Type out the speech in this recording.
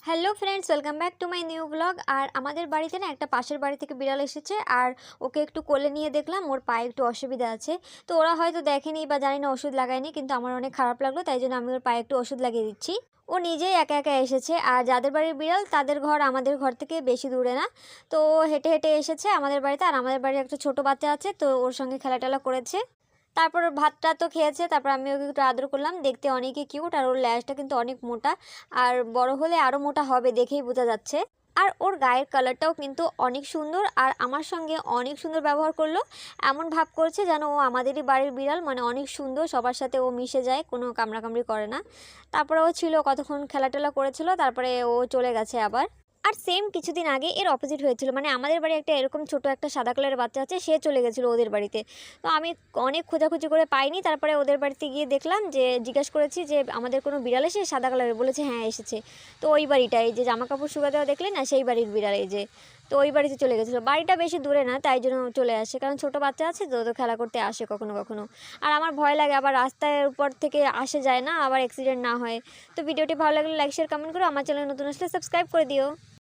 Hello friends, welcome back to my new blog. আর আমাদের বাড়িতে না একটা পাশের বাড়ি থেকে বিড়াল এসেছে, আর ওকে একটু কোলে নিয়ে দেখলাম ওর পায়ে একটু অসুবিধা আছে। তো ওরা হয়তো দেখেনি বা জানি না ওষুধ লাগায়নি, কিন্তু আমার অনেক খারাপ লাগলো, তাই জন্য আমি ওর পায়ে একটু ওষুধ লাগিয়ে দিচ্ছি। ও নিজেই একা একা এসেছে, আর যাদের বাড়ির বিড়াল তাদের ঘর আমাদের ঘর থেকে বেশি দূরে না। তো ও হেঁটে হেঁটে এসেছে আমাদের বাড়িতে, আর আমাদের বাড়ির একটা ছোট বাচ্চা আছে, তো ওর সঙ্গে খেলাটেলা করেছে। তারপর ওর ভাতটা তো খেয়েছে, তারপর আমি ওকে একটু আদর করলাম। দেখতে অনেকই কিউট, আর ওর ল্যাজটা কিন্তু অনেক মোটা, আর বড় হলে আরও মোটা হবে দেখেই বোঝা যাচ্ছে। আর ওর গায়ের কালারটাও কিন্তু অনেক সুন্দর, আর আমার সঙ্গে অনেক সুন্দর ব্যবহার করলো। এমন ভাব করছে যেন ও আমাদেরই বাড়ির বিড়াল, মানে অনেক সুন্দর, সবার সাথে ও মিশে যায়, কোনো কামড়াকামড়ি করে না। তারপরে ও ছিল কতক্ষণ খেলাটেলা করেছিল, তারপরে ও চলে গেছে আবার। আর সেম কিছুদিন আগে এর অপোজিট হয়েছিল, মানে আমাদের বাড়ি একটা এরকম ছোট একটা সাদা কালারের বাচ্চা আছে, সে চলে গেছিলো ওদের বাড়িতে। তো আমি অনেক খোঁজাখুঁজি করে পাইনি, তারপরে ওদের বাড়িতে গিয়ে দেখলাম, যে জিজ্ঞাসা করেছি যে আমাদের কোনো বিড়াল এসে সাদা কালারের, বলেছে হ্যাঁ এসেছে। তো ওই বাড়িটা, এই যে জামা কাপড় শুকা দেওয়া দেখলে না, সেই বাড়ির বিড়াল এই যে। তো ওই বাড়িতে চলে গেছিলো, বাড়িটা বেশি দূরে না, তাই জন্য চলে আসে, কারণ ছোট বাচ্চা আছে তো, তো খেলা করতে আসে কখনো কখনো। আর আমার ভয় লাগে আবার রাস্তার উপর থেকে আসে যায় না, আবার অ্যাক্সিডেন্ট না হয়। তো ভিডিওটি ভালো লাগলে লাইক শেয়ার কমেন্ট করো, আমার চ্যানেল নতুন আসলে সাবস্ক্রাইব করে দিও।